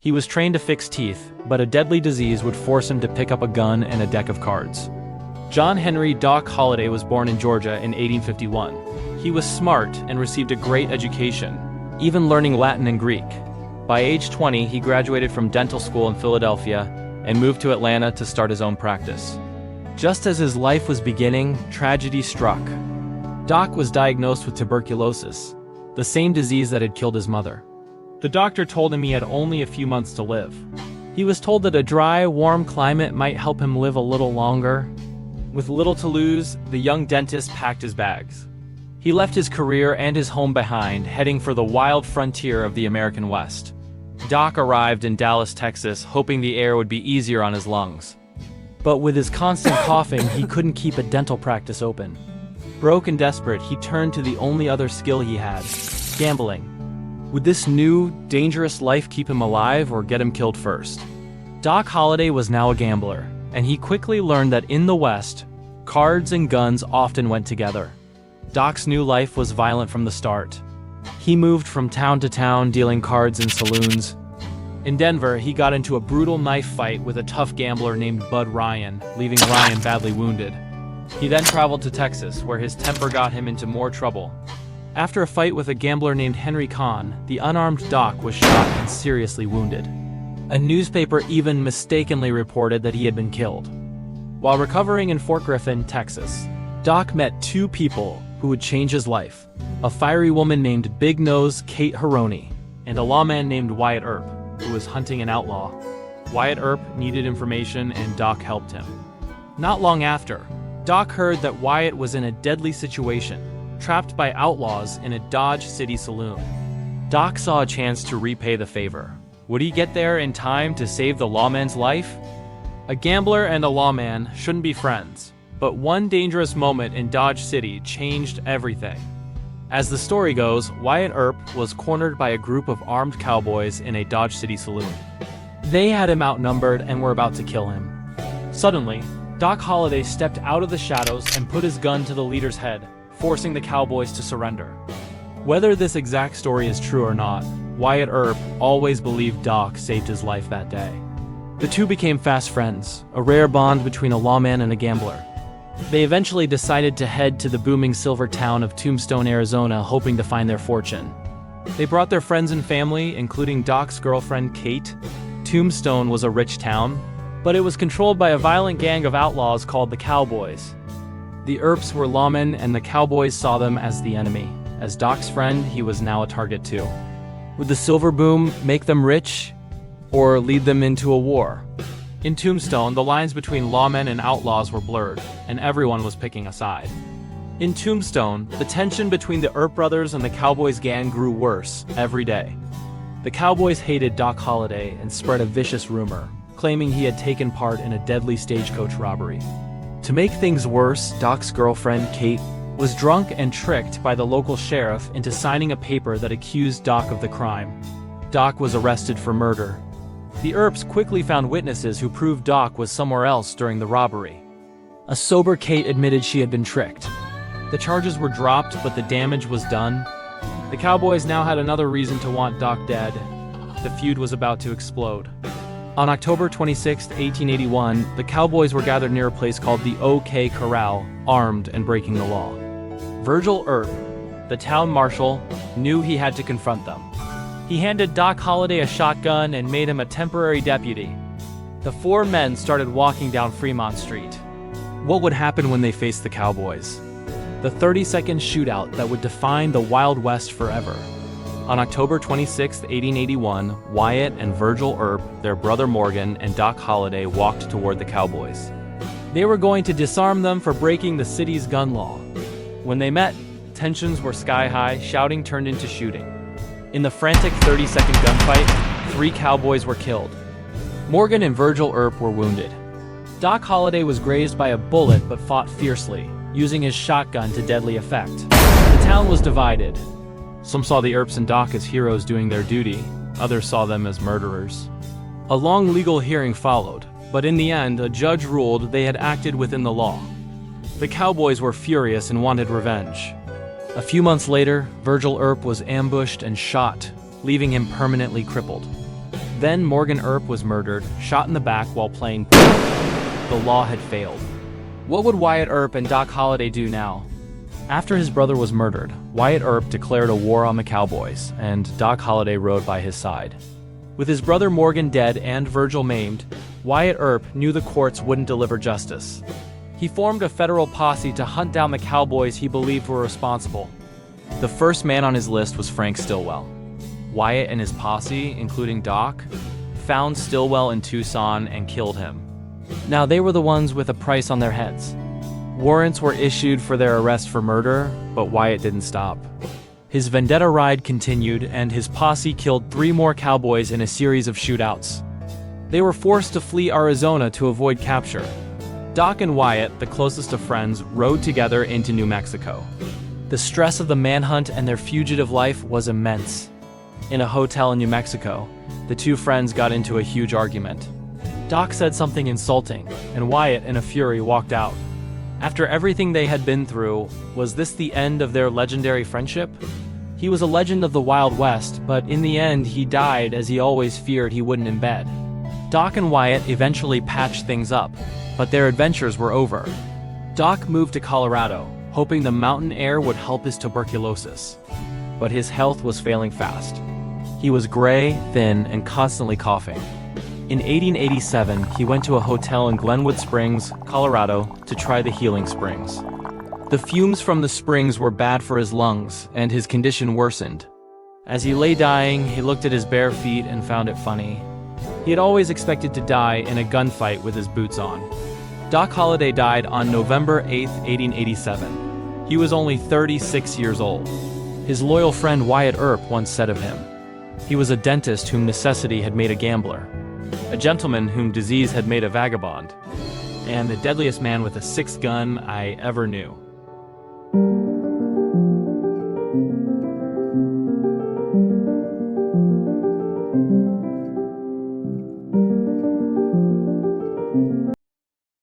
He was trained to fix teeth, but a deadly disease would force him to pick up a gun and a deck of cards. John Henry Doc Holliday was born in Georgia in 1851. He was smart and received a great education, even learning Latin and Greek. By age 20, he graduated from dental school in Philadelphia and moved to Atlanta to start his own practice. Just as his life was beginning, tragedy struck. Doc was diagnosed with tuberculosis, the same disease that had killed his mother. The doctor told him he had only a few months to live. He was told that a dry, warm climate might help him live a little longer. With little to lose, the young dentist packed his bags. He left his career and his home behind, heading for the wild frontier of the American West. Doc arrived in Dallas, Texas, hoping the air would be easier on his lungs. But with his constant coughing, he couldn't keep a dental practice open. Broke and desperate, he turned to the only other skill he had: gambling. Would this new, dangerous life keep him alive or get him killed first? Doc Holliday was now a gambler, and he quickly learned that in the West, cards and guns often went together. Doc's new life was violent from the start. He moved from town to town dealing cards in saloons. In Denver, he got into a brutal knife fight with a tough gambler named Bud Ryan, leaving Ryan badly wounded. He then traveled to Texas, where his temper got him into more trouble. After a fight with a gambler named Henry Kahn, the unarmed Doc was shot and seriously wounded. A newspaper even mistakenly reported that he had been killed. While recovering in Fort Griffin, Texas, Doc met two people who would change his life: a fiery woman named Big Nose Kate Haroni, and a lawman named Wyatt Earp, who was hunting an outlaw. Wyatt Earp needed information and Doc helped him. Not long after, Doc heard that Wyatt was in a deadly situation, trapped by outlaws in a Dodge City saloon. Doc saw a chance to repay the favor. Would he get there in time to save the lawman's life? A gambler and a lawman shouldn't be friends, but one dangerous moment in Dodge City changed everything. As the story goes, Wyatt Earp was cornered by a group of armed cowboys in a Dodge City saloon. They had him outnumbered and were about to kill him. Suddenly, Doc Holliday stepped out of the shadows and put his gun to the leader's head, forcing the cowboys to surrender. Whether this exact story is true or not, Wyatt Earp always believed Doc saved his life that day. The two became fast friends, a rare bond between a lawman and a gambler. They eventually decided to head to the booming silver town of Tombstone, Arizona, hoping to find their fortune. They brought their friends and family, including Doc's girlfriend, Kate. Tombstone was a rich town, but it was controlled by a violent gang of outlaws called the Cowboys. The Earps were lawmen, and the Cowboys saw them as the enemy. As Doc's friend, he was now a target too. Would the silver boom make them rich, or lead them into a war? In Tombstone, the lines between lawmen and outlaws were blurred, and everyone was picking a side. In Tombstone, the tension between the Earp brothers and the Cowboys gang grew worse every day. The Cowboys hated Doc Holliday and spread a vicious rumor, claiming he had taken part in a deadly stagecoach robbery. To make things worse, Doc's girlfriend, Kate, was drunk and tricked by the local sheriff into signing a paper that accused Doc of the crime. Doc was arrested for murder. The Earps quickly found witnesses who proved Doc was somewhere else during the robbery. A sober Kate admitted she had been tricked. The charges were dropped, but the damage was done. The Cowboys now had another reason to want Doc dead. The feud was about to explode. On October 26, 1881, the Cowboys were gathered near a place called the OK Corral, armed and breaking the law. Virgil Earp, the town marshal, knew he had to confront them. He handed Doc Holliday a shotgun and made him a temporary deputy. The four men started walking down Fremont Street. What would happen when they faced the Cowboys? The 30-second shootout that would define the Wild West forever. On October 26, 1881, Wyatt and Virgil Earp, their brother Morgan, and Doc Holliday walked toward the Cowboys. They were going to disarm them for breaking the city's gun law. When they met, tensions were sky-high, shouting turned into shooting. In the frantic 30-second gunfight, 3 Cowboys were killed. Morgan and Virgil Earp were wounded. Doc Holliday was grazed by a bullet but fought fiercely, using his shotgun to deadly effect. The town was divided. Some saw the Earps and Doc as heroes doing their duty, others saw them as murderers. A long legal hearing followed, but in the end, a judge ruled they had acted within the law. The Cowboys were furious and wanted revenge. A few months later, Virgil Earp was ambushed and shot, leaving him permanently crippled. Then Morgan Earp was murdered, shot in the back while playing pool. The law had failed. What would Wyatt Earp and Doc Holliday do now? After his brother was murdered, Wyatt Earp declared a war on the cowboys, and Doc Holliday rode by his side. With his brother Morgan dead and Virgil maimed, Wyatt Earp knew the courts wouldn't deliver justice. He formed a federal posse to hunt down the cowboys he believed were responsible. The first man on his list was Frank Stillwell. Wyatt and his posse, including Doc, found Stillwell in Tucson and killed him. Now they were the ones with a price on their heads. Warrants were issued for their arrest for murder, but Wyatt didn't stop. His vendetta ride continued, and his posse killed 3 more cowboys in a series of shootouts. They were forced to flee Arizona to avoid capture. Doc and Wyatt, the closest of friends, rode together into New Mexico. The stress of the manhunt and their fugitive life was immense. In a hotel in New Mexico, the two friends got into a huge argument. Doc said something insulting, and Wyatt, in a fury, walked out. After everything they had been through, was this the end of their legendary friendship? He was a legend of the Wild West, but in the end he died as he always feared he wouldn't in bed. Doc and Wyatt eventually patched things up, but their adventures were over. Doc moved to Colorado, hoping the mountain air would help his tuberculosis. But his health was failing fast. He was gray, thin, and constantly coughing. In 1887, he went to a hotel in Glenwood Springs, Colorado, to try the healing springs. The fumes from the springs were bad for his lungs, and his condition worsened. As he lay dying, he looked at his bare feet and found it funny. He had always expected to die in a gunfight with his boots on. Doc Holliday died on November 8, 1887. He was only 36 years old. His loyal friend Wyatt Earp once said of him, "He was a dentist whom necessity had made a gambler, a gentleman whom disease had made a vagabond, and the deadliest man with a 6 gun I ever knew."